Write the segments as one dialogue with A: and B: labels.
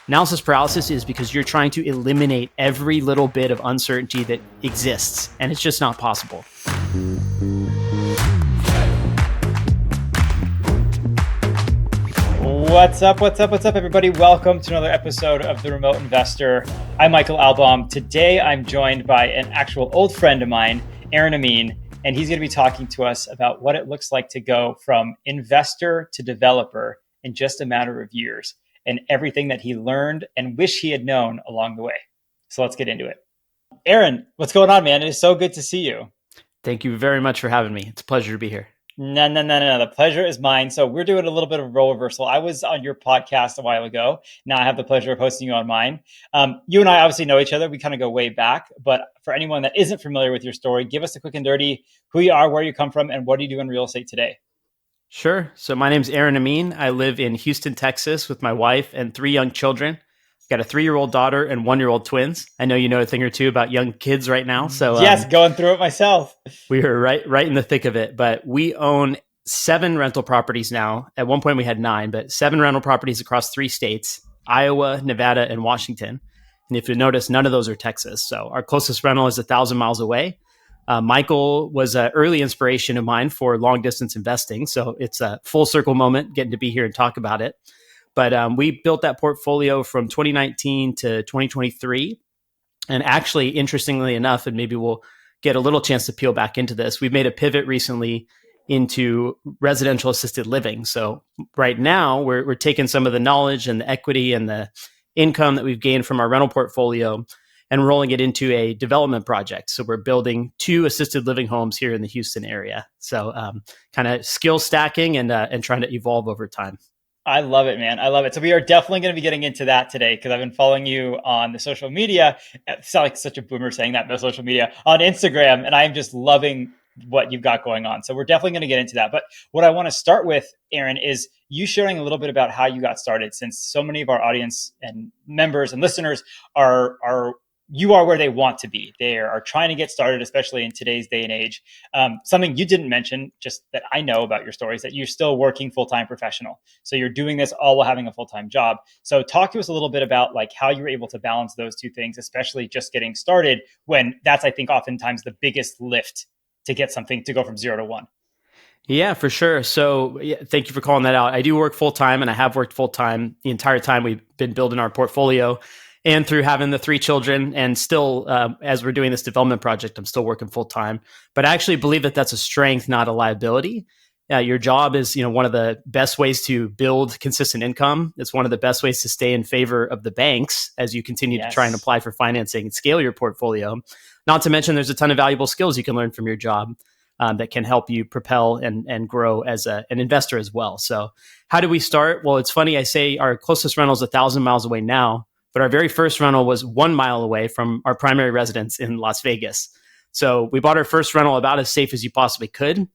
A: Analysis paralysis is because you're trying to eliminate every little bit of uncertainty that exists, and it's just not possible.
B: What's up, everybody? Welcome to another episode of The Remote Investor. I'm Michael Albaum. Today, I'm joined by an actual old friend of mine, Aaron Ameen, and he's going to be talking to us about what it looks like to go from investor to developer in just a matter of years, and everything that he learned and wish he had known along the way. So let's get into it. Aaron, what's going on, man? It is so good to see you.
A: Thank you very much for having me. It's a pleasure to be here.
B: No. The pleasure is mine. So we're doing a little bit of a role reversal. I was on your podcast a while ago. Now I have the pleasure of hosting you on mine. You and I obviously know each other. We kind of go way back. But for anyone that isn't familiar with your story, give us a quick and dirty who you are, where you come from, and what do you do in real estate today?
A: Sure. So my name's Aaron Ameen. I live in Houston, Texas with my wife and 3 young children. Got a 3-year-old daughter and 1-year-old twins. I know you know a thing or two about young kids right now. So
B: yes, going through it myself.
A: We are right in the thick of it. But we own 7 rental properties now. At one point we had 9, but 7 rental properties across 3 states, Iowa, Nevada, and Washington. And if you notice, none of those are Texas. So our closest rental is 1,000 miles away. Michael was an early inspiration of mine for long distance investing. So it's a full circle moment getting to be here and talk about it. But we built that portfolio from 2019 to 2023. And actually, interestingly enough, and maybe we'll get a little chance to peel back into this, we've made a pivot recently into residential assisted living. So right now, we're taking some of the knowledge and the equity and the income that we've gained from our rental portfolio and rolling it into a development project. So we're building 2 assisted living homes here in the Houston area. So kind of skill stacking and trying to evolve over time.
B: I love it, man. I love it. So we are definitely going to be getting into that today because I've been following you on the social media. I sound like such a boomer saying that, the social media, on Instagram, and I'm just loving what you've got going on. So we're definitely going to get into that. But what I want to start with, Aaron, is you sharing a little bit about how you got started, since so many of our audience and members and listeners are where they want to be. They are trying to get started, especially in today's day and age. Something you didn't mention, just that I know about your story, is that you're still working full-time professional. So you're doing this all while having a full-time job. So talk to us a little bit about like how you were able to balance those 2 things, especially just getting started, when that's, I think, oftentimes the biggest lift to get something to go from 0 to 1.
A: Yeah, for sure. So thank you for calling that out. I do work full-time, and I have worked full-time the entire time we've been building our portfolio. And through having the 3 children, and still, as we're doing this development project, I'm still working full time. But I actually believe that that's a strength, not a liability. Your job is, one of the best ways to build consistent income. It's one of the best ways to stay in favor of the banks as you continue to try and apply for financing and scale your portfolio. Not to mention, there's a ton of valuable skills you can learn from your job that can help you propel and grow as an investor as well. So, how do we start? Well, it's funny. I say our closest rental is 1,000 miles away now. But our very first rental was 1 mile away from our primary residence in Las Vegas. So we bought our first rental about as safe as you possibly could.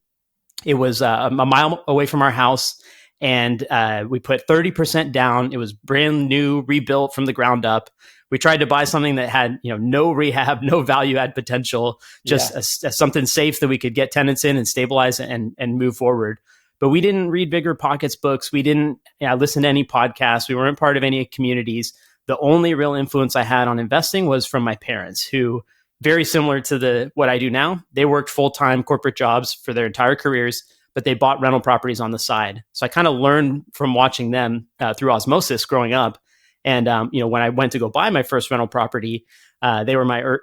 A: It was a mile away from our house, and we put 30% down. It was brand new, rebuilt from the ground up. We tried to buy something that had no rehab, no value add potential, just something safe that we could get tenants in and stabilize and move forward. But we didn't read Bigger Pockets books. We didn't listen to any podcasts. We weren't part of any communities. The only real influence I had on investing was from my parents, who, very similar to what I do now, they worked full-time corporate jobs for their entire careers, but they bought rental properties on the side. So I kind of learned from watching them through osmosis growing up. And when I went to go buy my first rental property, they were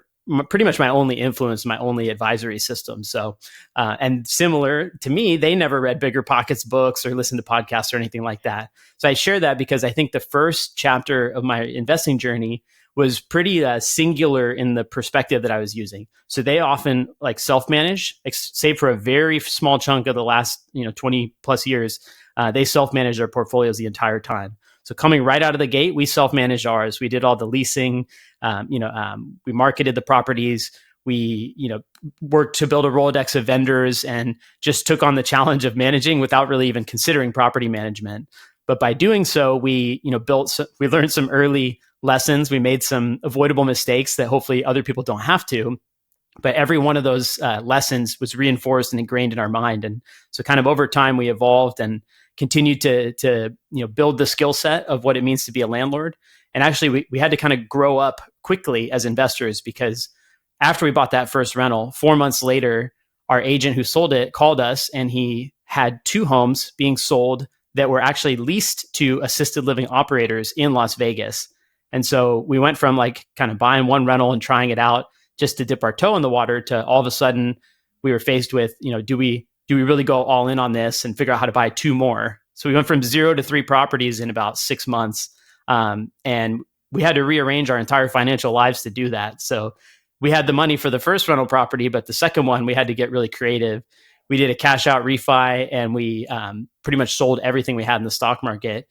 A: pretty much my only influence, my only advisory system. So, and similar to me, they never read Bigger Pockets books or listened to podcasts or anything like that. So I share that because I think the first chapter of my investing journey was pretty singular in the perspective that I was using. So they often self-manage, save for a very small chunk of the last 20 plus years. They self-manage their portfolios the entire time. So coming right out of the gate, we self-managed ours. We did all the leasing. We marketed the properties. We, worked to build a Rolodex of vendors and just took on the challenge of managing without really even considering property management. But by doing so, we learned some early lessons. We made some avoidable mistakes that hopefully other people don't have to. But every one of those lessons was reinforced and ingrained in our mind. And so kind of over time, we evolved and continued to build the skill set of what it means to be a landlord. And actually, we had to kind of grow up quickly as investors, because after we bought that first rental, 4 months later, our agent who sold it called us, and he had 2 homes being sold that were actually leased to assisted living operators in Las Vegas. And so we went from like kind of buying one rental and trying it out just to dip our toe in the water to all of a sudden we were faced with, do we really go all in on this and figure out how to buy 2 more? So we went from 0 to 3 properties in about 6 months. And we had to rearrange our entire financial lives to do that. So we had the money for the first rental property, but the second one, we had to get really creative. We did a cash out refi, and we pretty much sold everything we had in the stock market,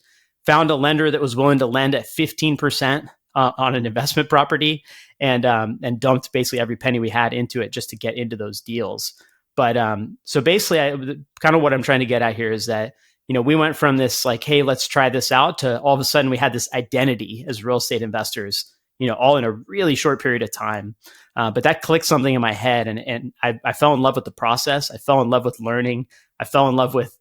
A: found a lender that was willing to lend at 15% on an investment property, and dumped basically every penny we had into it just to get into those deals. But so basically, kind of what I'm trying to get at here is that, we went from this like, hey, let's try this out, to all of a sudden we had this identity as real estate investors, all in a really short period of time. But that clicked something in my head, and I fell in love with the process. I fell in love with learning. I fell in love with,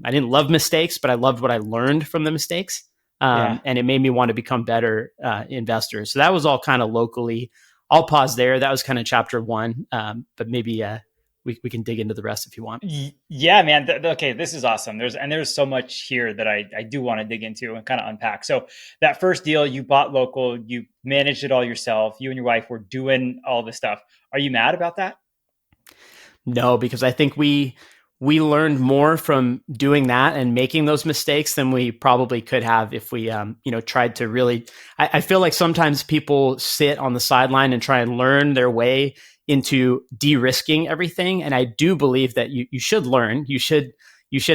A: I didn't love mistakes, but I loved what I learned from the mistakes. And it made me want to become better investors. So that was all kind of locally. I'll pause there. That was kind of chapter 1. But maybe we can dig into the rest if you want.
B: Yeah, man. Okay, this is awesome. There's so much here that I do want to dig into and kind of unpack. So that first deal, you bought local, you managed it all yourself. You and your wife were doing all this stuff. Are you mad about that?
A: No, because I think we learned more from doing that and making those mistakes than we probably could have if we, tried to really. I feel like sometimes people sit on the sideline and try and learn their way into de-risking everything. And I do believe that you should learn. You should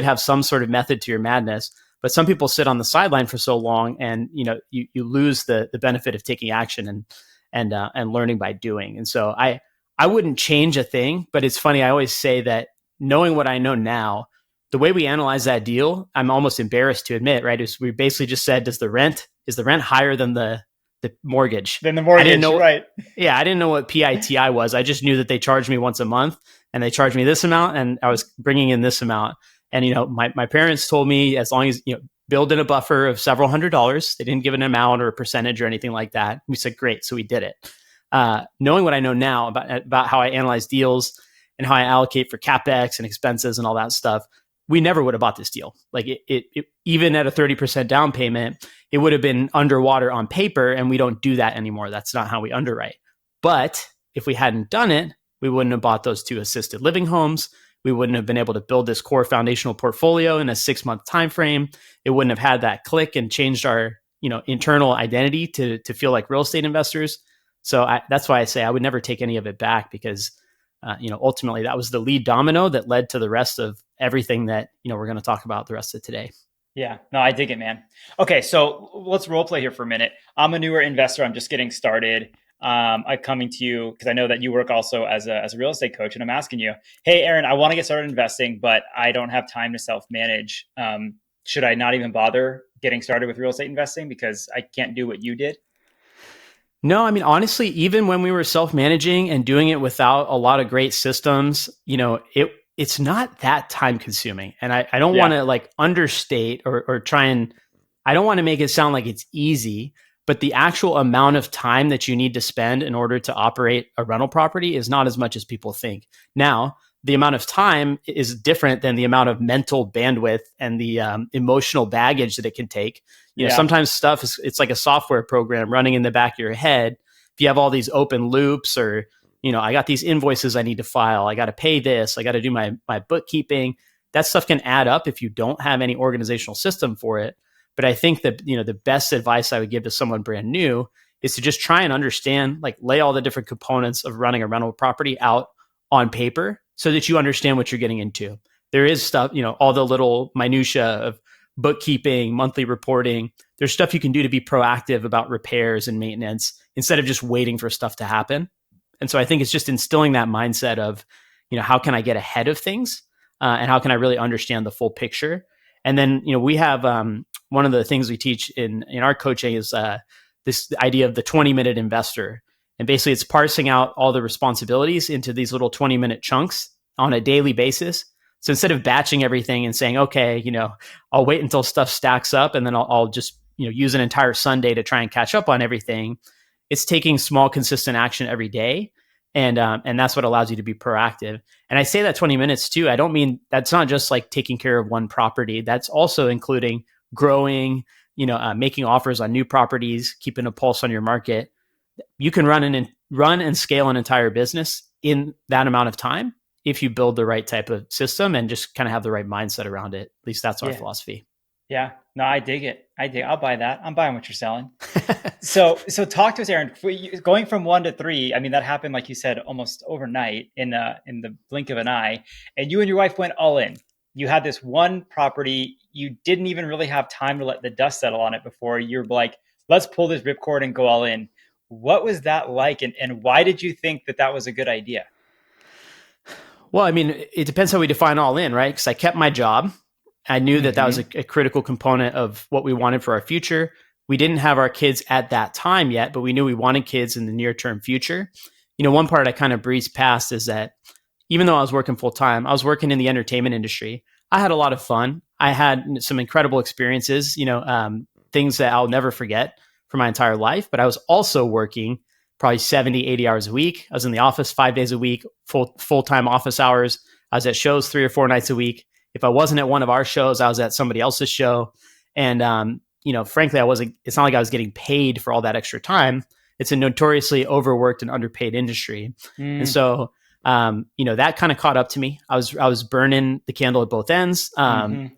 A: have some sort of method to your madness. But some people sit on the sideline for so long, and you lose the benefit of taking action and learning by doing. And so I wouldn't change a thing. But it's funny. I always say that knowing what I know now, the way we analyze that deal, I'm almost embarrassed to admit, right? Is we basically just said, is the rent higher than the mortgage?
B: Then the mortgage,
A: I didn't know,
B: right?
A: Yeah, I didn't know what PITI was. I just knew that they charged me once a month, and they charged me this amount, and I was bringing in this amount. And my parents told me, as long as build in a buffer of several $100s. They didn't give an amount or a percentage or anything like that. We said, great, so we did it. Knowing what I know now about how I analyze deals and how I allocate for CapEx and expenses and all that stuff, we never would have bought this deal. Like it even at a 30% down payment, it would have been underwater on paper, and we don't do that anymore. That's not how we underwrite. But if we hadn't done it, we wouldn't have bought those 2 assisted living homes. We wouldn't have been able to build this core foundational portfolio in a 6-month time frame. It wouldn't have had that click and changed our internal identity to feel like real estate investors. So that's why I say I would never take any of it back, because ultimately that was the lead domino that led to the rest of everything that we're going to talk about the rest of today.
B: Yeah, no, I dig it, man. Okay, so let's role play here for a minute. I'm a newer investor. I'm just getting started. I'm coming to you because I know that you work also as a real estate coach, and I'm asking you, hey, Aaron, I want to get started investing, but I don't have time to self-manage. Should I not even bother getting started with real estate investing because I can't do what you did?
A: No, I mean, honestly, even when we were self-managing and doing it without a lot of great systems, it's not that time consuming. And I don't want to like understate or try and, I don't want to make it sound like it's easy, but the actual amount of time that you need to spend in order to operate a rental property is not as much as people think. Now, the amount of time is different than the amount of mental bandwidth and the emotional baggage that it can take. Sometimes stuff it's like a software program running in the back of your head. If you have all these open loops, or I got these invoices I need to file, I got to pay this, I got to do my bookkeeping. That stuff can add up if you don't have any organizational system for it. But I think that the best advice I would give to someone brand new is to just try and understand, like lay all the different components of running a rental property out on paper so that you understand what you're getting into. There is stuff, all the little minutia of bookkeeping, monthly reporting. There's stuff you can do to be proactive about repairs and maintenance instead of just waiting for stuff to happen. And so I think it's just instilling that mindset of, how can I get ahead of things and how can I really understand the full picture? And then, we have one of the things we teach in our coaching is this idea of the 20-minute investor. And basically it's parsing out all the responsibilities into these little 20-minute chunks on a daily basis. So instead of batching everything and saying, okay, I'll wait until stuff stacks up and then I'll just use an entire Sunday to try and catch up on everything. It's taking small, consistent action every day. And that's what allows you to be proactive. And I say that 20 minutes too. I don't mean that's not just like taking care of one property. That's also including growing, making offers on new properties, keeping a pulse on your market. You can run and scale an entire business in that amount of time if you build the right type of system and just kind of have the right mindset around it. At least that's our philosophy.
B: Yeah. No, I dig it. I'll buy that. I'm buying what you're selling. So talk to us, Aaron. Going from 1 to 3, I mean, that happened, like you said, almost overnight in the blink of an eye. And you and your wife went all in. You had this one property. You didn't even really have time to let the dust settle on it before you're like, let's pull this ripcord and go all in. What was that like? And why did you think that was a good idea?
A: Well, I mean, it depends how we define all in, right? Because I kept my job. I knew that was a critical component of what we wanted for our future. We didn't have our kids at that time yet, but we knew we wanted kids in the near term future. One part I kind of breezed past is that even though I was working full time, I was working in the entertainment industry. I had a lot of fun. I had some incredible experiences, things that I'll never forget for my entire life. But I was also working probably 70, 80 hours a week. I was in the office 5 days a week, full-time office hours. I was at shows 3 or 4 nights a week. If I wasn't at one of our shows, I was at somebody else's show. And, frankly, it's not like I was getting paid for all that extra time. It's a notoriously overworked and underpaid industry. And so, that kind of caught up to me. I was burning the candle at both ends. And,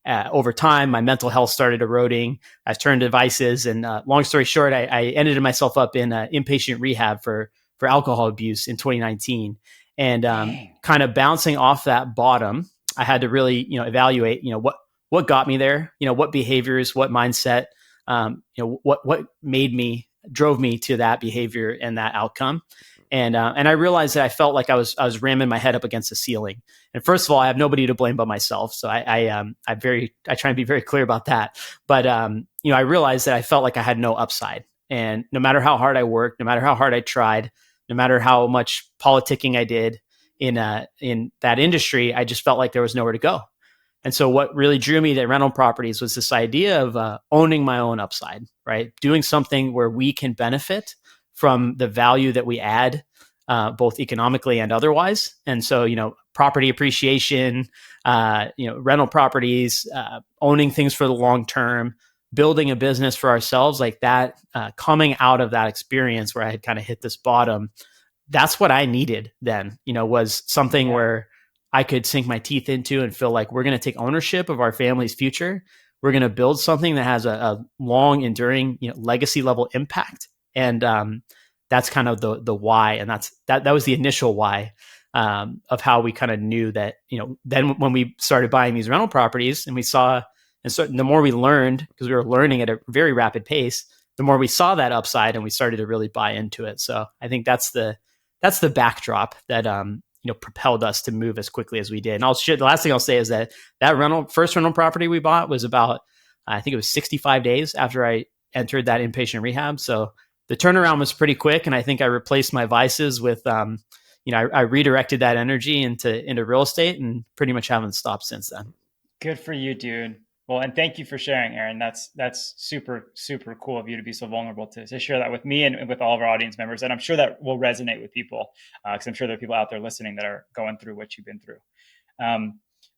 A: over time, my mental health started eroding. I turned to vices. And long story short, I ended myself up in inpatient rehab for alcohol abuse in 2019. And kind of bouncing off that bottom, I had to really, evaluate, what got me there, what behaviors, what mindset, what drove me to that behavior and that outcome. And I realized that I felt like I was ramming my head up against the ceiling. And first of all, I have nobody to blame but myself. So I try and be very clear about that. But I realized that I felt like I had no upside. And no matter how hard I worked, no matter how hard I tried, no matter how much politicking I did in that industry, I just felt like there was nowhere to go. And so what really drew me to rental properties was this idea of owning my own upside, right? Doing something where we can benefit from the value that we add, both economically and otherwise. And so, property appreciation, rental properties, owning things for the long term, building a business for ourselves like that, coming out of that experience where I had kind of hit this bottom. That's what I needed then, was something where I could sink my teeth into and feel like we're going to take ownership of our family's future. We're going to build something that has a long enduring, legacy level impact. And that's kind of the why. And that was the initial why of how we kind of knew that, then when we started buying these rental properties and we saw, and so the more we learned, because we were learning at a very rapid pace, the more we saw that upside and we started to really buy into it. So I think that's the backdrop that, propelled us to move as quickly as we did. And the last thing I'll say is that first rental property we bought was about, I think it was 65 days after I entered that inpatient rehab. So the turnaround was pretty quick. And I think I replaced my vices with, I redirected that energy into real estate and pretty much haven't stopped since then.
B: Good for you, dude. Well, and thank you for sharing, Aaron. That's super, super cool of you to be so vulnerable to share that with me and with all of our audience members. And I'm sure that will resonate with people because I'm sure there are people out there listening that are going through what you've been through.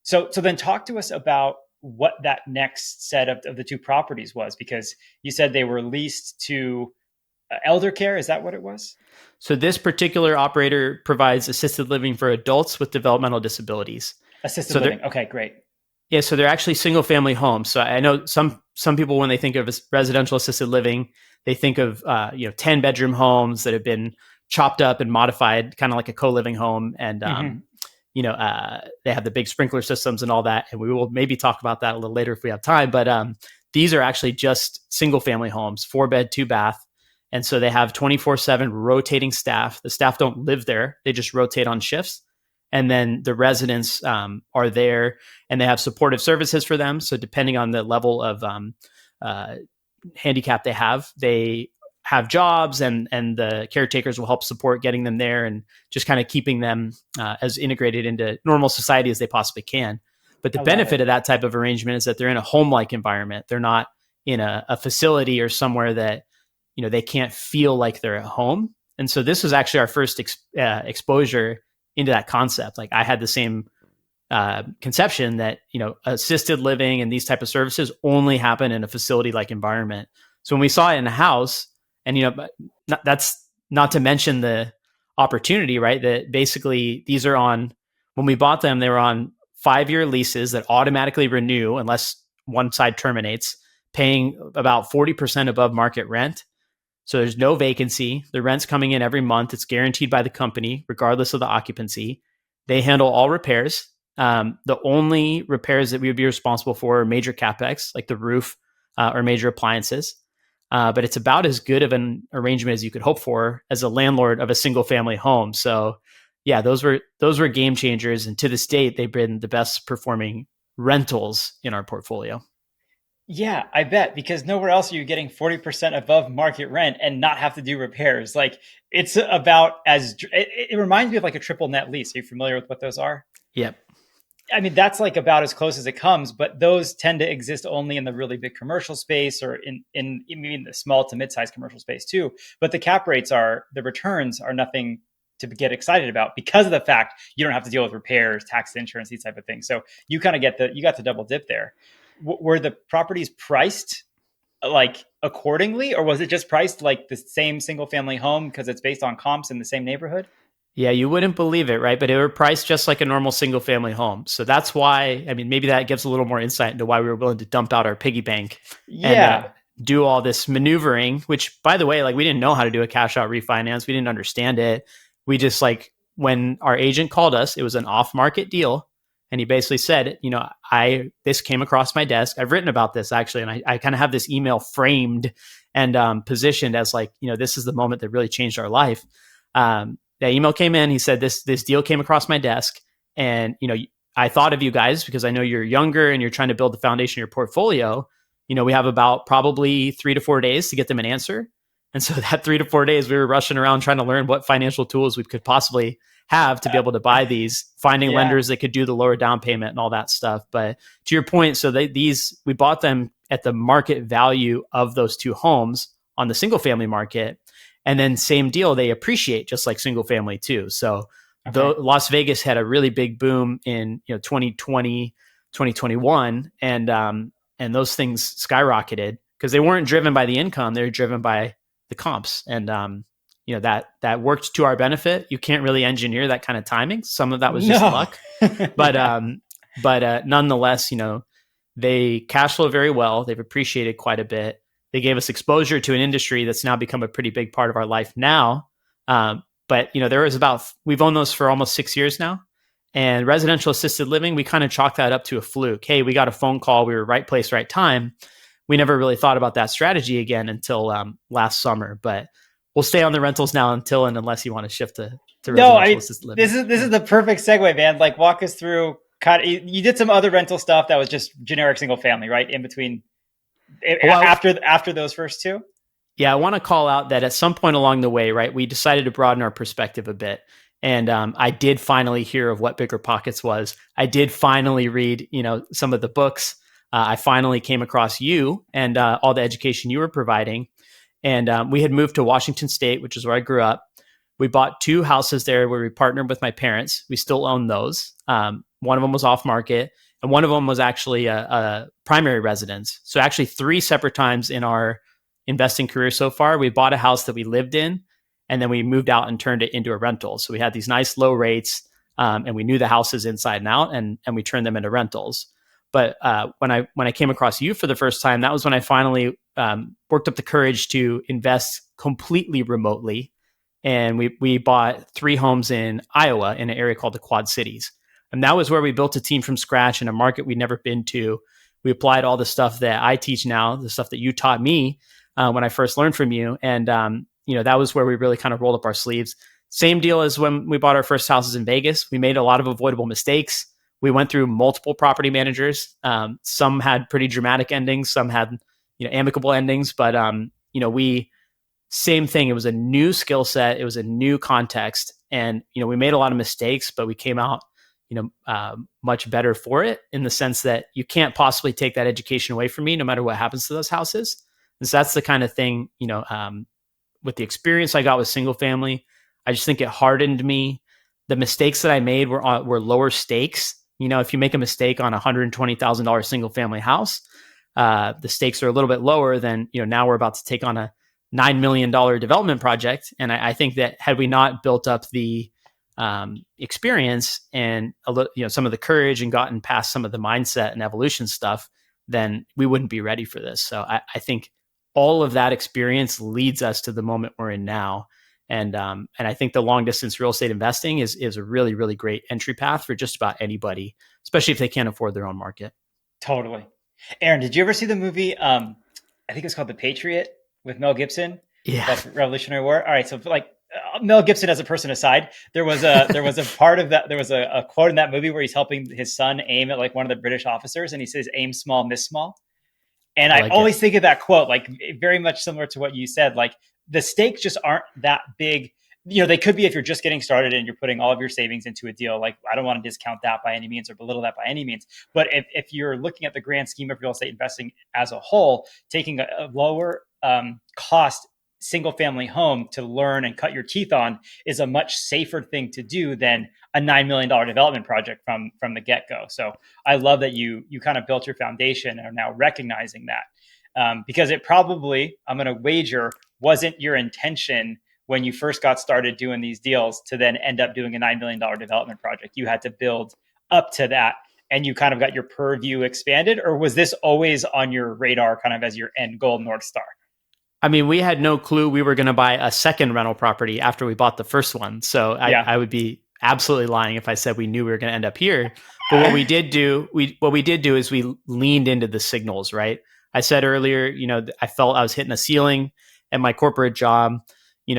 B: So then talk to us about what that next set of the 2 properties was, because you said they were leased to elder care. Is that what it was?
A: So this particular operator provides assisted living for adults with developmental disabilities.
B: Assisted living. Okay, great.
A: Yeah, so they're actually single family homes. So I know some people, when they think of residential assisted living, they think of 10-bedroom homes that have been chopped up and modified, kind of like a co-living home, and they have the big sprinkler systems and all that. And we will maybe talk about that a little later if we have time. But these are actually just single family homes, 4-bed, 2-bath, and so they have 24/7 rotating staff. The staff don't live there; they just rotate on shifts. And then the residents are there and they have supportive services for them. So depending on the level of handicap they have jobs and the caretakers will help support getting them there and just kind of keeping them as integrated into normal society as they possibly can. But the benefit of that type of arrangement is that they're in a home-like environment. They're not in a facility or somewhere that, they can't feel like they're at home. And so this was actually our first exposure into that concept. Like I had the same conception that, assisted living and these type of services only happen in a facility like environment. So when we saw it in a house, and that's not to mention the opportunity, right? That basically these are on, when we bought them, they were on 5-year leases that automatically renew unless one side terminates, paying about 40% above market rent. So there's no vacancy. The rent's coming in every month. It's guaranteed by the company, regardless of the occupancy. They handle all repairs. The only repairs that we would be responsible for are major capex, like the roof or major appliances. But it's about as good of an arrangement as you could hope for as a landlord of a single family home. So yeah, those were game changers. And to this date, they've been the best performing rentals in our portfolio.
B: Yeah, I bet, because nowhere else are you getting 40% above market rent and not have to do repairs. Like it's about it reminds me of like a triple net lease. Are you familiar with what those are?
A: Yep.
B: I mean, that's like about as close as it comes, but those tend to exist only in the really big commercial space or in even the small to mid-sized commercial space too. But the returns are nothing to get excited about because of the fact you don't have to deal with repairs, tax, insurance, these type of things. So you kind of you got the double dip there. Were the properties priced like accordingly, or was it just priced like the same single family home because it's based on comps in the same neighborhood?
A: Yeah, you wouldn't believe it, right? But it were priced just like a normal single family home. So that's why, I mean, maybe that gives a little more insight into why we were willing to dump out our piggy bank and do all this maneuvering, which by the way, like we didn't know how to do a cash out refinance. We didn't understand it. We just like, when our agent called us, it was an off market deal. And he basically said, this came across my desk. I've written about this actually. And I kind of have this email framed and positioned as like, this is the moment that really changed our life. That email came in. He said, this deal came across my desk. And, I thought of you guys because I know you're younger and you're trying to build the foundation of your portfolio. We have about probably 3 to 4 days to get them an answer. And so that 3 to 4 days, we were rushing around trying to learn what financial tools we could possibly have to be able to buy these, finding lenders that could do the lower down payment and all that stuff. But to your point, so we bought them at the market value of those two homes on the single family market. And then same deal, they appreciate just like single family too. So Las Vegas had a really big boom in 2020, 2021, and those things skyrocketed because they weren't driven by the income; they were driven by the comps, and that worked to our benefit. You can't really engineer that kind of timing. Some of that was just luck, but nonetheless, they cash flow very well. They've appreciated quite a bit. They gave us exposure to an industry that's now become a pretty big part of our life now. But we've owned those for almost 6 years now. And residential assisted living, we kind of chalk that up to a fluke. Hey, we got a phone call. We were right place, right time. We never really thought about that strategy again until last summer. But we'll stay on the rentals now unless you want to shift to residential assisted living.
B: This is the perfect segue, man. Like walk us through. You did some other rental stuff that was just generic single family, right? In between. After those first two?
A: Yeah, I want to call out that at some point along the way, right, we decided to broaden our perspective a bit. And I did finally hear of what Bigger Pockets was. I did finally read, some of the books. I finally came across you and all the education you were providing. And we had moved to Washington State, which is where I grew up. We bought 2 houses there where we partnered with my parents. We still own those. One of them was off market. And one of them was actually a primary residence. So actually 3 separate times in our investing career so far, we bought a house that we lived in, and then we moved out and turned it into a rental. So we had these nice low rates, and we knew the houses inside and out, and we turned them into rentals. But when I came across you for the first time, that was when I finally worked up the courage to invest completely remotely. And we bought 3 homes in Iowa in an area called the Quad Cities. And that was where we built a team from scratch in a market we'd never been to. We applied all the stuff that I teach now, the stuff that you taught me when I first learned from you. And, that was where we really kind of rolled up our sleeves. Same deal as when we bought our first houses in Vegas. We made a lot of avoidable mistakes. We went through multiple property managers. Some had pretty dramatic endings. Some had, amicable endings. But, same thing. It was a new skill set. It was a new context. And, we made a lot of mistakes, but we came out much better for it, in the sense that you can't possibly take that education away from me no matter what happens to those houses. And so that's the kind of thing, with the experience I got with single family, I just think it hardened me. The mistakes that I made were lower stakes. If you make a mistake on a $120,000 single family house, the stakes are a little bit lower than, now we're about to take on a $9 million development project. And I think that had we not built up the experience and some of the courage and gotten past some of the mindset and evolution stuff, then we wouldn't be ready for this. So I think all of that experience leads us to the moment we're in now. And I think the long distance real estate investing is a really, really great entry path for just about anybody, especially if they can't afford their own market.
B: Totally. Aaron, did you ever see the movie? I think it's called The Patriot with Mel Gibson.
A: Yeah.
B: That's Revolutionary War. All right. So Mel Gibson as a person aside, there was a part of that. There was a quote in that movie where he's helping his son aim at like one of the British officers, and he says, "Aim small, miss small." And I always think of that quote, like very much similar to what you said. Like the stakes just aren't that big. They could be if you're just getting started and you're putting all of your savings into a deal. Like, I don't want to discount that by any means or belittle that by any means. But if you're looking at the grand scheme of real estate investing as a whole, taking a lower cost single family home to learn and cut your teeth on is a much safer thing to do than a $9 million development project from the get-go. So I love that you kind of built your foundation and are now recognizing that, because it probably, I'm going to wager, wasn't your intention when you first got started doing these deals to then end up doing a $9 million development project. You had to build up to that, and you kind of got your purview expanded, or was this always on your radar kind of as your end goal, North Star?
A: I mean, we had no clue we were going to buy a second rental property after we bought the first one. So I would be absolutely lying if I said we knew we were going to end up here. But what we did do is we leaned into the signals, right? I said earlier, I felt I was hitting a ceiling at my corporate job.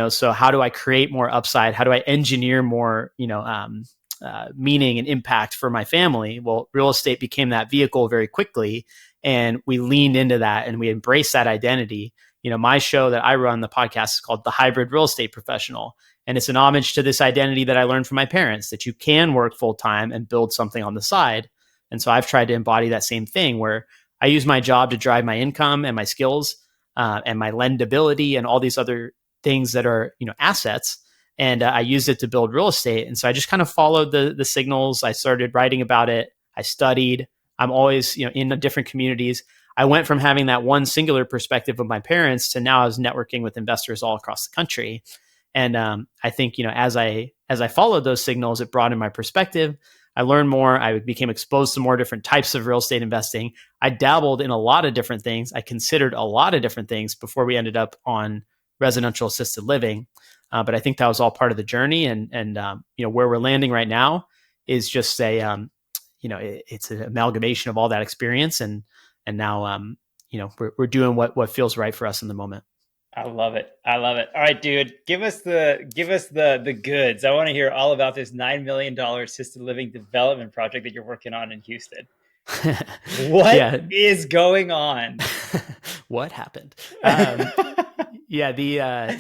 A: So how do I create more upside? How do I engineer more, meaning and impact for my family? Well, real estate became that vehicle very quickly, and we leaned into that and we embraced that identity. My show that I run, the podcast, is called The Hybrid Real Estate Professional. And it's an homage to this identity that I learned from my parents, that you can work full time and build something on the side. And so I've tried to embody that same thing, where I use my job to drive my income and my skills and my lendability and all these other things that are, assets. And I used it to build real estate. And so I just kind of followed the signals. I started writing about it. I studied. I'm always, in different communities. I went from having that one singular perspective of my parents to now I was networking with investors all across the country. And I think, as I followed those signals, it broadened my perspective. I learned more. I became exposed to more different types of real estate investing. I dabbled in a lot of different things. I considered a lot of different things before we ended up on residential assisted living. But I think that was all part of the journey. And where we're landing right now is just it's an amalgamation of all that experience. And now, we're doing what feels right for us in the moment.
B: I love it. All right, dude, give us the goods. I want to hear all about this $9 million assisted living development project that you're working on in Houston. What is going on?
A: What happened?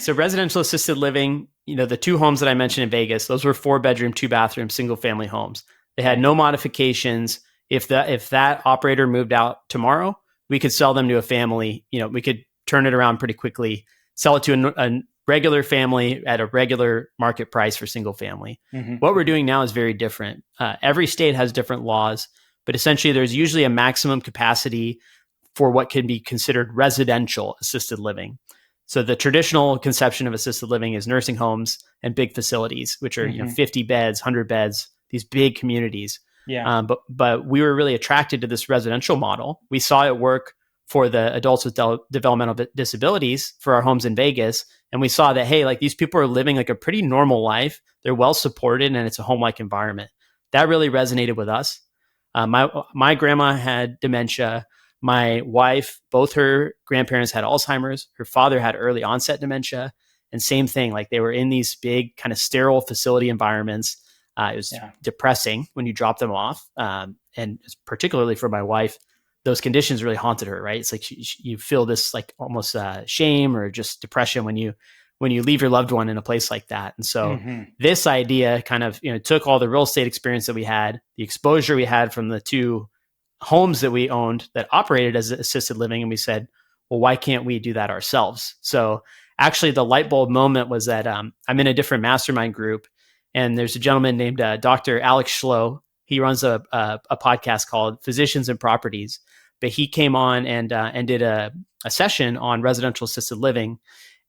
A: So residential assisted living, the two homes that I mentioned in Vegas, those were 4-bedroom, 2-bathroom, single family homes. They had no modifications. If that operator moved out tomorrow, we could sell them to a family. We could turn it around pretty quickly, sell it to a regular family at a regular market price for single family. Mm-hmm. What we're doing now is very different. Every state has different laws, but essentially there's usually a maximum capacity for what can be considered residential assisted living. So the traditional conception of assisted living is nursing homes and big facilities, which are 50 beds, 100 beds, these big communities. Yeah. But we were really attracted to this residential model. We saw it work for the adults with developmental disabilities for our homes in Vegas. And we saw that, hey, like these people are living like a pretty normal life. They're well supported and it's a home-like environment. That really resonated with us. My grandma had dementia. My wife, both her grandparents had Alzheimer's. Her father had early onset dementia. And same thing, like they were in these big kind of sterile facility environments. It was depressing when you drop them off. And particularly for my wife, those conditions really haunted her, right? It's like you feel this like almost shame or just depression when you when you leave your loved one in a place like that. And so
B: Mm-hmm.
A: this idea kind of, took all the real estate experience that we had, the exposure we had from the 2 homes that we owned that operated as assisted living. And we said, well, why can't we do that ourselves? So actually the light bulb moment was that I'm in a different mastermind group, and there's a gentleman named Dr. Alex Schlow. He runs a podcast called Physicians and Properties, but he came on and did a session on residential assisted living.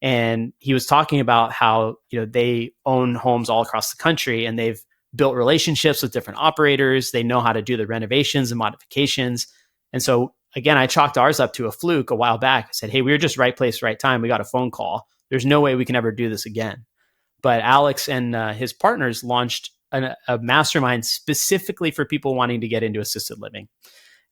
A: And he was talking about how, they own homes all across the country, and they've built relationships with different operators. They know how to do the renovations and modifications. And so again, I chalked ours up to a fluke a while back. I said, hey, we were just right place, right time. We got a phone call. There's no way we can ever do this again. But Alex and his partners launched a mastermind specifically for people wanting to get into assisted living.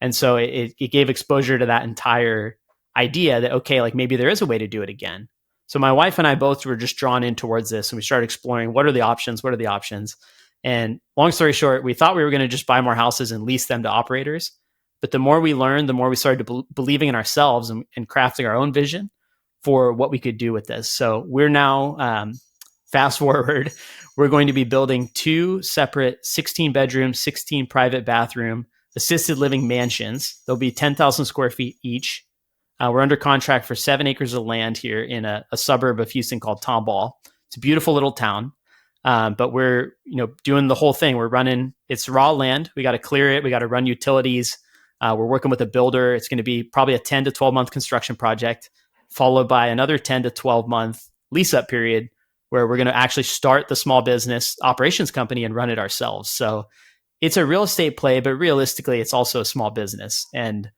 A: And so it gave exposure to that entire idea that, okay, like maybe there is a way to do it again. So my wife and I both were just drawn in towards this, and we started exploring what are the options. And long story short, we thought we were going to just buy more houses and lease them to operators. But the more we learned, the more we started believing in ourselves and crafting our own vision for what we could do with this. So we're now, fast forward, we're going to be building 2 separate 16 bedroom, 16 private bathroom assisted living mansions. They'll be 10,000 square feet each. We're under contract for 7 acres of land here in a suburb of Houston called Tomball. It's a beautiful little town. But we're, doing the whole thing. We're running, it's raw land. We got to clear it. We got to run utilities. We're working with a builder. It's going to be probably a 10 to 12 month construction project, followed by another 10 to 12 month lease up period where we're going to actually start the small business operations company and run it ourselves. So it's a real estate play, but realistically, it's also a small business. And,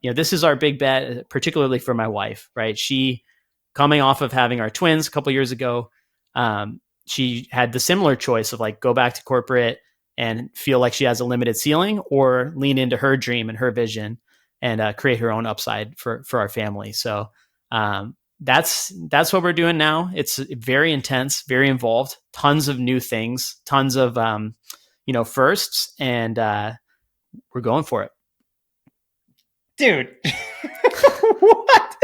A: this is our big bet, particularly for my wife, right? She, coming off of having our twins a couple of years ago, she had the similar choice of like go back to corporate and feel like she has a limited ceiling, or lean into her dream and her vision and create her own upside for our family. So that's what we're doing now. It's very intense, very involved, tons of new things, tons of firsts, and we're going for it.
B: Dude, what?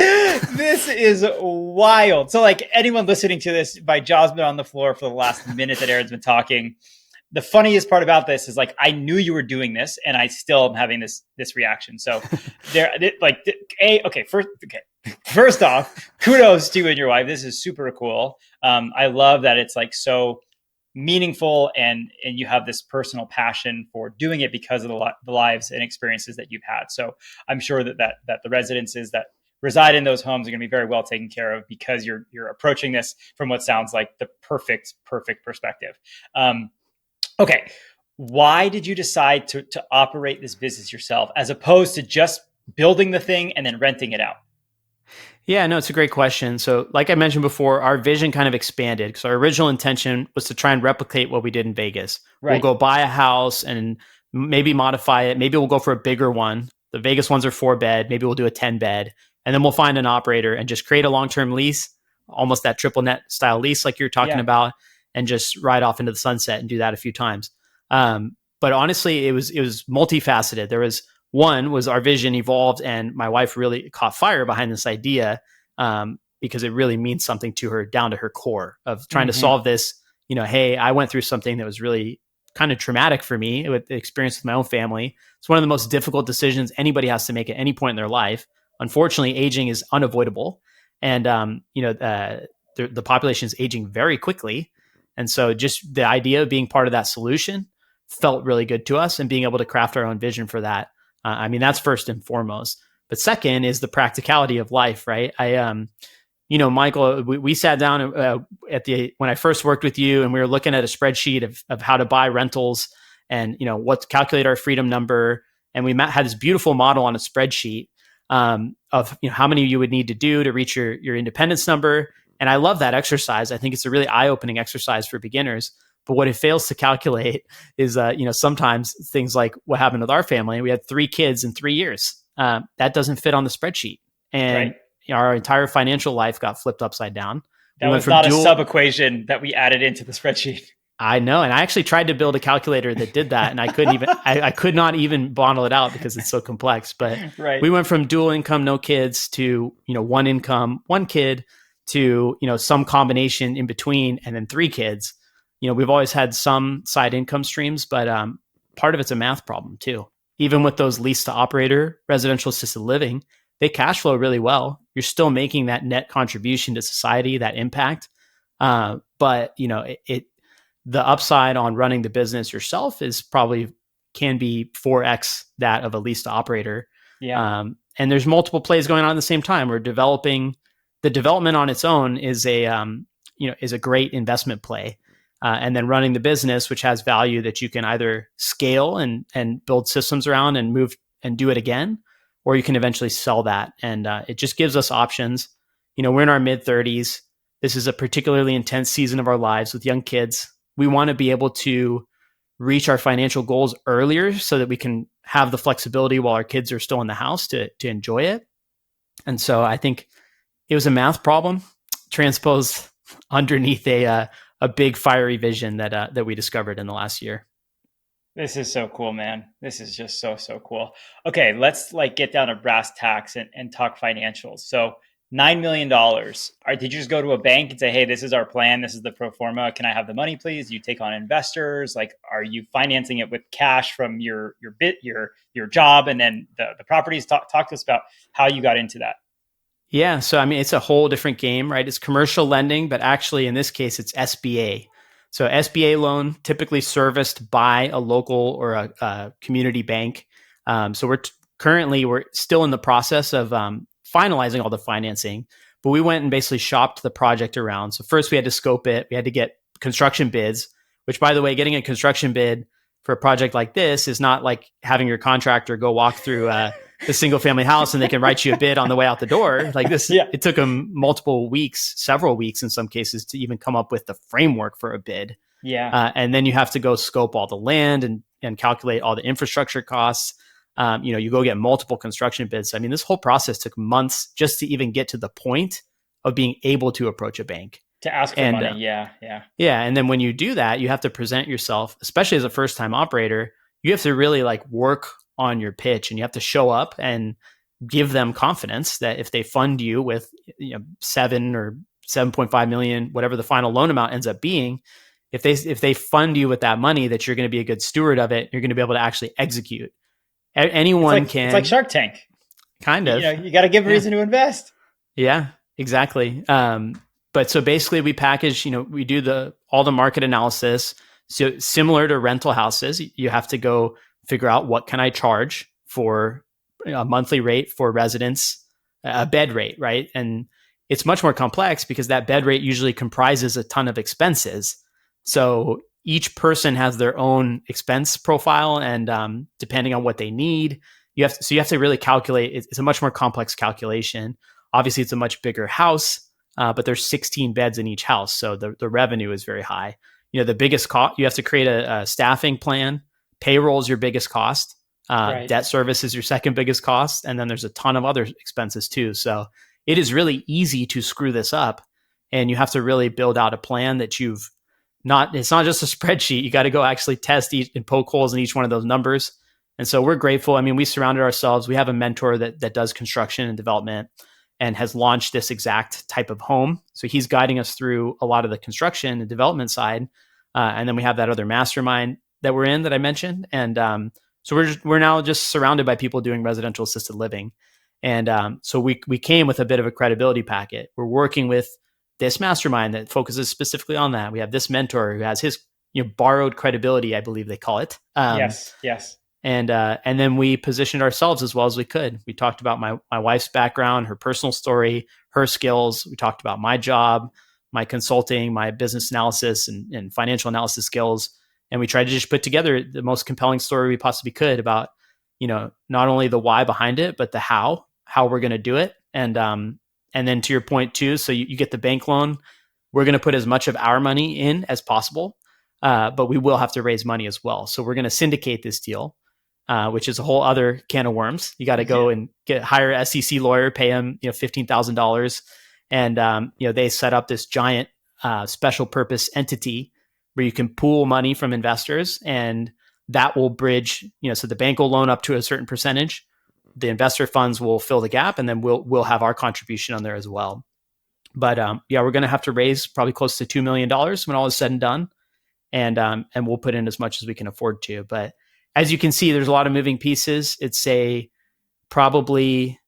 B: This is wild. So like anyone listening to this, my jaw's been on the floor for the last minute that Aaron's been talking. The funniest part about this is like, I knew you were doing this and I still am having this reaction. So first off, kudos to you and your wife. This is super cool. I love that it's like so meaningful and you have this personal passion for doing it because of the lives and experiences that you've had. So I'm sure that the residences that reside in those homes are going to be very well taken care of because you're approaching this from what sounds like the perfect perspective. Okay. Why did you decide to operate this business yourself as opposed to just building the thing and then renting it out?
A: Yeah, no, it's a great question. So like I mentioned before, our vision kind of expanded because our original intention was to try and replicate what we did in Vegas. Right. We'll go buy a house and maybe modify it. Maybe we'll go for a bigger one. The Vegas ones are 4-bed. Maybe we'll do a 10-bed. And then we'll find an operator and just create a long-term lease, almost that triple net style lease like you're talking about, and just ride off into the sunset and do that a few times. But honestly, it was multifaceted. There was our vision evolved, and my wife really caught fire behind this idea because it really means something to her down to her core of trying to solve this. Hey, I went through something that was really kind of traumatic for me with the experience with my own family. It's one of the most difficult decisions anybody has to make at any point in their life. Unfortunately, aging is unavoidable, and the population is aging very quickly. And so just the idea of being part of that solution felt really good to us, and being able to craft our own vision for that. That's first and foremost. But second is the practicality of life, right? Michael, we sat down when I first worked with you, and we were looking at a spreadsheet of how to buy rentals and, what to calculate our freedom number. And we had this beautiful model on a spreadsheet of, how many you would need to do to reach your independence number. And I love that exercise. I think it's a really eye-opening exercise for beginners. But what it fails to calculate is, sometimes things like what happened with our family. We had 3 kids in 3 years. That doesn't fit on the spreadsheet. And our entire financial life got flipped upside down.
B: That was not a sub-equation that we added into the spreadsheet.
A: I know. And I actually tried to build a calculator that did that. And I couldn't even, I could not even bottle it out because it's so complex. But we went from dual income, no kids to, 1 income, 1 kid to, some combination in between, and then 3 kids, we've always had some side income streams, but part of it's a math problem too. Even with those lease to operator residential assisted living, they cash flow really well. You're still making that net contribution to society, that impact. But the upside on running the business yourself is probably can be 4x that of a lease to operator.
B: Yeah.
A: And there's multiple plays going on at the same time. We're developing. The development on its own is a great investment play. And then running the business, which has value that you can either scale and build systems around and move and do it again, or you can eventually sell that. And it just gives us options. We're in our mid-30s. This is a particularly intense season of our lives with young kids. We want to be able to reach our financial goals earlier so that we can have the flexibility while our kids are still in the house to enjoy it. And so I think it was a math problem transposed underneath a big fiery vision that we discovered in the last year.
B: This is so cool, man. This is just so cool. Okay, let's get down to brass tacks and talk financials. So $9 million. Did you just go to a bank and say, hey, this is our plan, this is the pro forma, can I have the money, please? You take on investors? Are you financing it with cash from your job and then the properties? Talk to us about how you got into that.
A: Yeah. So, it's a whole different game, right? It's commercial lending, but actually in this case, it's SBA. So SBA loan typically serviced by a local or a community bank. So we're still in the process of finalizing all the financing, but we went and basically shopped the project around. So first we had to scope it. We had to get construction bids, which, by the way, getting a construction bid for a project like this is not like having your contractor go walk through the single family house and they can write you a bid on the way out the door. Like this, yeah. It took them multiple weeks, several weeks in some cases, to even come up with the framework for a bid.
B: Yeah.
A: And then you have to go scope all the land and calculate all the infrastructure costs. You go get multiple construction bids. This whole process took months just to even get to the point of being able to approach a bank.
B: To ask for money. Yeah.
A: And then when you do that, you have to present yourself, especially as a first-time operator, you have to really work on your pitch, and you have to show up and give them confidence that if they fund you with 7 or 7.5 million, whatever the final loan amount ends up being, if they fund you with that money, that you're going to be a good steward of it, you're going to be able to actually execute. Anyone can.
B: It's like Shark Tank.
A: Kind of.
B: You got to give a reason to invest.
A: Yeah, exactly. But so basically we package, we do all the market analysis. So similar to rental houses, you have to go figure out what can I charge for a monthly rate for residents, a bed rate, right? And it's much more complex because that bed rate usually comprises a ton of expenses. So each person has their own expense profile, and depending on what they need, you have to really calculate. It's a much more complex calculation. Obviously, it's a much bigger house, but there's 16 beds in each house, so the revenue is very high. The biggest cost, you have to create a staffing plan. Payroll is your biggest cost. Right. Debt service is your second biggest cost, and then there's a ton of other expenses too. So it is really easy to screw this up, and you have to really build out a plan that it's not just a spreadsheet. You got to go actually test and poke holes in each one of those numbers. And so we're grateful. We surrounded ourselves. We have a mentor that does construction and development and has launched this exact type of home. So he's guiding us through a lot of the construction and development side. And then we have that other mastermind that we're in that I mentioned. And so we're now just surrounded by people doing residential assisted living. And so we came with a bit of a credibility packet. We're working with this mastermind that focuses specifically on that. We have this mentor who has his borrowed credibility, I believe they call it.
B: Yes.
A: And then we positioned ourselves as well as we could. We talked about my wife's background, her personal story, her skills. We talked about my job, my consulting, my business analysis and financial analysis skills. And we tried to just put together the most compelling story we possibly could about, not only the why behind it, but the how we're going to do it. And then to your point too, so you get the bank loan. We're going to put as much of our money in as possible, but we will have to raise money as well. So we're going to syndicate this deal, which is a whole other can of worms. You got to go and hire a SEC lawyer, pay him $15,000, and they set up this giant special purpose entity where you can pool money from investors, and that will bridge. So the bank will loan up to a certain percentage. The investor funds will fill the gap, and then we'll have our contribution on there as well. But yeah, we're going to have to raise probably close to $2 million when all is said and done, and we'll put in as much as we can afford to. But as you can see, there's a lot of moving pieces. It's a probably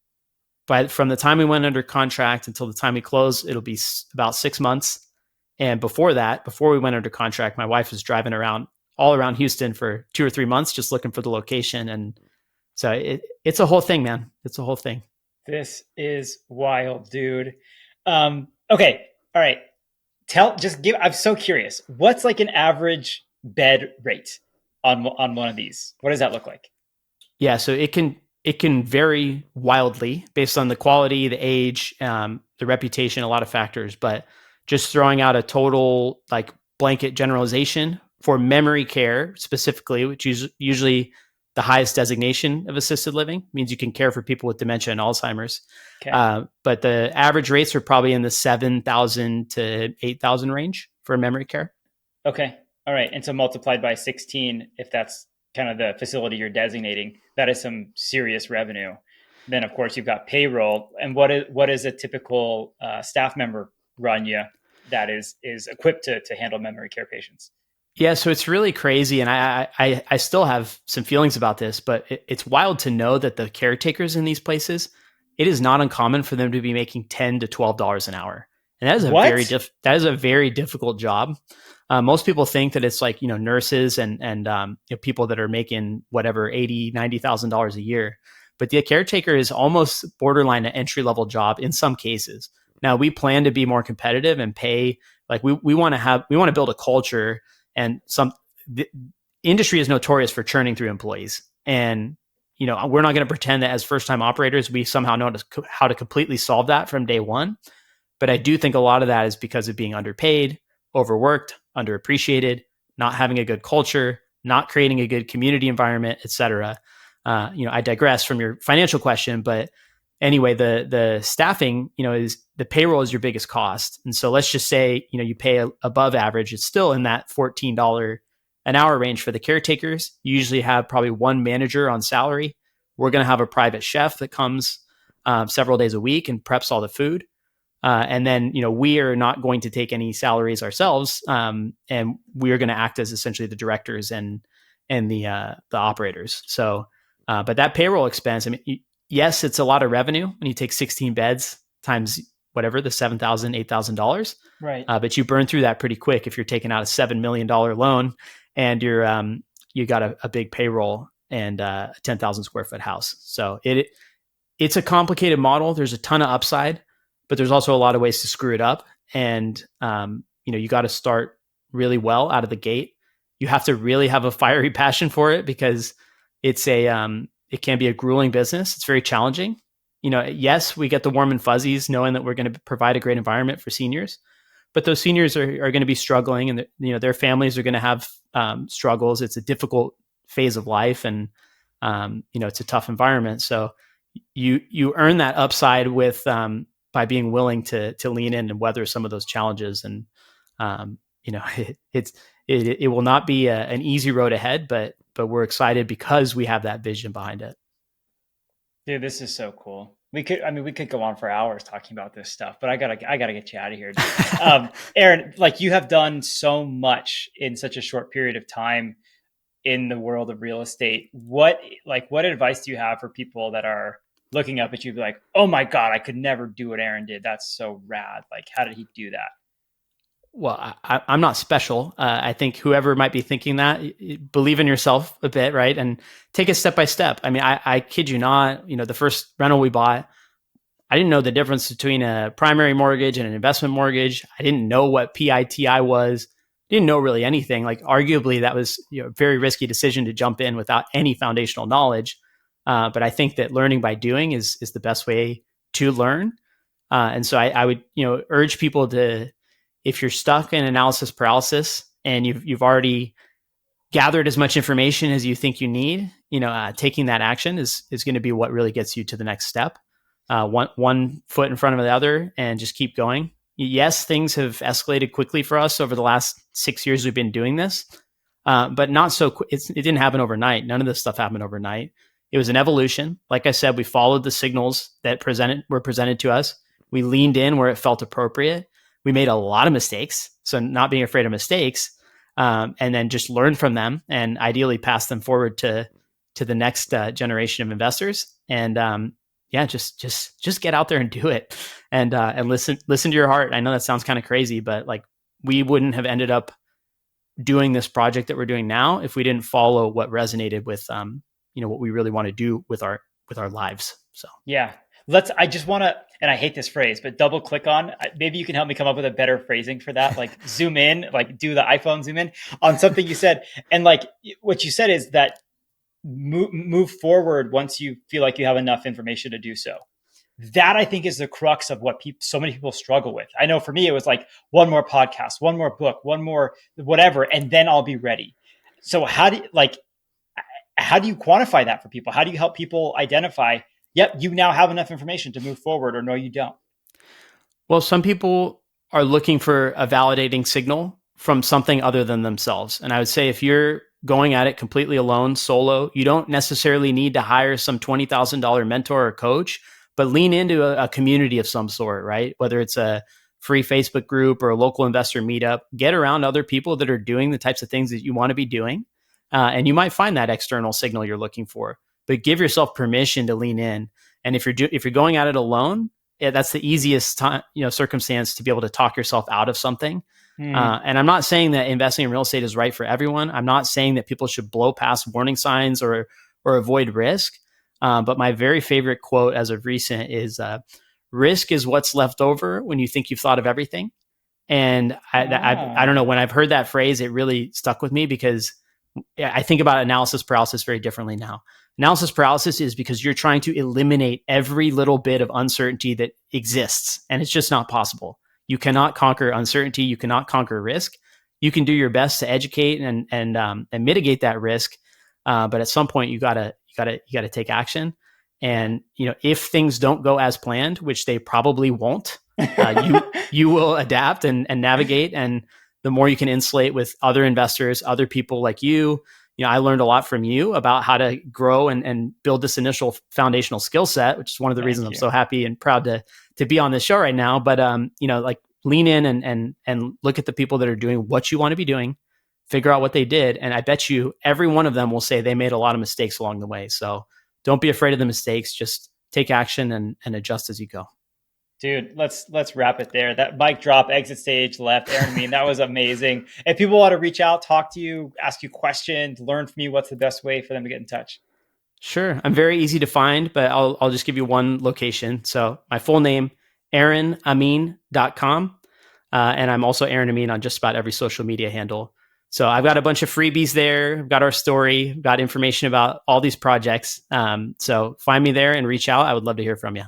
A: from the time we went under contract until the time we close, it'll be about 6 months. And before that, before we went under contract, my wife was driving around all around Houston for 2 or 3 months, just looking for the location. And so it's a whole thing, man. It's a whole thing.
B: This is wild, dude. Okay. All right. I'm so curious. What's like an average bed rate on one of these? What does that look like?
A: Yeah. So it can vary wildly based on the quality, the age, the reputation, a lot of factors. But just throwing out a total like blanket generalization for memory care specifically, which is usually the highest designation of assisted living, means you can care for people with dementia and Alzheimer's.
B: Okay.
A: But the average rates are probably in the 7,000 to 8,000 range for memory care.
B: Okay. All right. And so multiplied by 16, if that's kind of the facility you're designating, that is some serious revenue. Then, of course, you've got payroll. And what is a typical staff member run you that is equipped to handle memory care patients?
A: Yeah, so it's really crazy, and I still have some feelings about this, but it's wild to know that the caretakers in these places, it is not uncommon for them to be making $10 to $12 an hour, and that is a very difficult job. Most people think that it's like nurses and people that are making whatever $80,000 to $90,000 a year, but the caretaker is almost borderline an entry level job in some cases. Now we plan to be more competitive and pay like we want to build a culture. And the industry is notorious for churning through employees. And, we're not going to pretend that as first-time operators, we somehow know how to completely solve that from day one. But I do think a lot of that is because of being underpaid, overworked, underappreciated, not having a good culture, not creating a good community environment, et cetera. I digress from your financial question, but anyway, the staffing, is the payroll is your biggest cost. And so let's just say, you pay above average. It's still in that $14 an hour range for the caretakers. You usually have probably one manager on salary. We're going to have a private chef that comes several days a week and preps all the food. And then, we are not going to take any salaries ourselves. And we are going to act as essentially the directors and the operators. So, but that payroll expense, I mean, yes, it's a lot of revenue when you take 16 beds times whatever, the $7,000, $8,000.
B: Right.
A: But you burn through that pretty quick if you're taking out a $7 million loan and you got a big payroll and a 10,000 square foot house. So it's a complicated model. There's a ton of upside, but there's also a lot of ways to screw it up. And, you got to start really well out of the gate. You have to really have a fiery passion for it because it's it can be a grueling business. It's very challenging. Yes, we get the warm and fuzzies knowing that we're going to provide a great environment for seniors, but those seniors are going to be struggling and their families are going to have struggles. It's a difficult phase of life and, it's a tough environment. So you earn that upside with, by being willing to lean in and weather some of those challenges. And, it will not be an easy road ahead, but we're excited because we have that vision behind it.
B: Dude, this is so cool. We could go on for hours talking about this stuff, but I gotta get you out of here. Aaron, like you have done so much in such a short period of time in the world of real estate. What advice do you have for people that are looking up at you, like, oh my God, I could never do what Aaron did. That's so rad. Like, how did he do that?
A: Well, I'm not special. I think whoever might be thinking that, believe in yourself a bit, right? And take it step by step. I mean, I kid you not, the first rental we bought, I didn't know the difference between a primary mortgage and an investment mortgage. I didn't know what PITI was. Didn't know really anything. Like arguably that was a very risky decision to jump in without any foundational knowledge. But I think that learning by doing is the best way to learn. And so I would, urge people to, if you're stuck in analysis paralysis and you've already gathered as much information as you think you need, taking that action is going to be what really gets you to the next step. One foot in front of the other and just keep going. Yes, things have escalated quickly for us over the last 6 years we've been doing this, but not so quick. It didn't happen overnight. None of this stuff happened overnight. It was an evolution. Like I said, we followed the signals that were presented to us. We leaned in where it felt appropriate. We made a lot of mistakes. So not being afraid of mistakes, and then just learn from them and ideally pass them forward to the next generation of investors. And yeah, just get out there and do it, and listen to your heart. I know that sounds kind of crazy, but like we wouldn't have ended up doing this project that we're doing now if we didn't follow what resonated with what we really want to do with our lives. So
B: yeah, I just want to, and I hate this phrase, but double click on, maybe you can help me come up with a better phrasing for that. Like zoom in, like do the iPhone zoom in on something you said. And like what you said is that move forward once you feel like you have enough information to do so. That I think is the crux of what so many people struggle with. I know for me, it was like one more podcast, one more book, one more whatever, and then I'll be ready. So how do you quantify that for people? How do you help people identify, yep, you now have enough information to move forward, or no, you don't?
A: Well, some people are looking for a validating signal from something other than themselves. And I would say if you're going at it completely alone, solo, you don't necessarily need to hire some $20,000 mentor or coach, but lean into a community of some sort, right? Whether it's a free Facebook group or a local investor meetup, get around other people that are doing the types of things that you want to be doing. And you might find that external signal you're looking for, but give yourself permission to lean in. And if you're going at it alone, that's the easiest time, circumstance to be able to talk yourself out of something. And I'm not saying that investing in real estate is right for everyone. I'm not saying that people should blow past warning signs or avoid risk. But my very favorite quote as of recent is, risk is what's left over when you think you've thought of everything. And I don't know, when I've heard that phrase, it really stuck with me because I think about analysis paralysis very differently now. Analysis paralysis is because you're trying to eliminate every little bit of uncertainty that exists, and it's just not possible. You cannot conquer uncertainty. You cannot conquer risk. You can do your best to educate and mitigate that risk, but at some point you gotta take action. And if things don't go as planned, which they probably won't, you will adapt and navigate. And the more you can insulate with other investors, other people like you. I learned a lot from you about how to grow and build this initial foundational skill set, which is one of the reasons I'm so happy and proud to be on this show right now. But like lean in and look at the people that are doing what you want to be doing, figure out what they did, and I bet you every one of them will say they made a lot of mistakes along the way. So don't be afraid of the mistakes. Just take action and adjust as you go.
B: Dude, let's wrap it there. That mic drop, exit stage left. Aaron Ameen, that was amazing. If people want to reach out, talk to you, ask you questions, learn from you, what's the best way for them to get in touch?
A: Sure. I'm very easy to find, but I'll just give you one location. So my full name, aaronameen.com. And I'm also Aaron Ameen on just about every social media handle. So I've got a bunch of freebies there. I've got our story, I've got information about all these projects. So find me there and reach out. I would love to hear from you.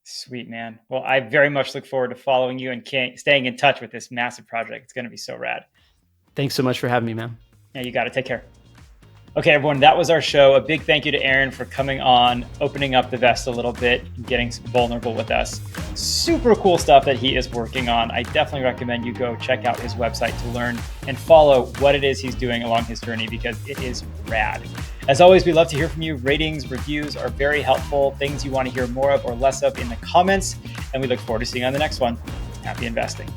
B: Sweet, man. Well, I very much look forward to following you and staying in touch with this massive project. It's going to be so rad.
A: Thanks so much for having me, man.
B: Yeah, you got to take care. Okay, everyone, that was our show. A big thank you to Aaron for coming on, opening up the vest a little bit, getting vulnerable with us. Super cool stuff that he is working on. I definitely recommend you go check out his website to learn and follow what it is he's doing along his journey because it is rad. As always, we love to hear from you. Ratings, reviews are very helpful. Things you want to hear more of or less of in the comments. And we look forward to seeing you on the next one. Happy investing.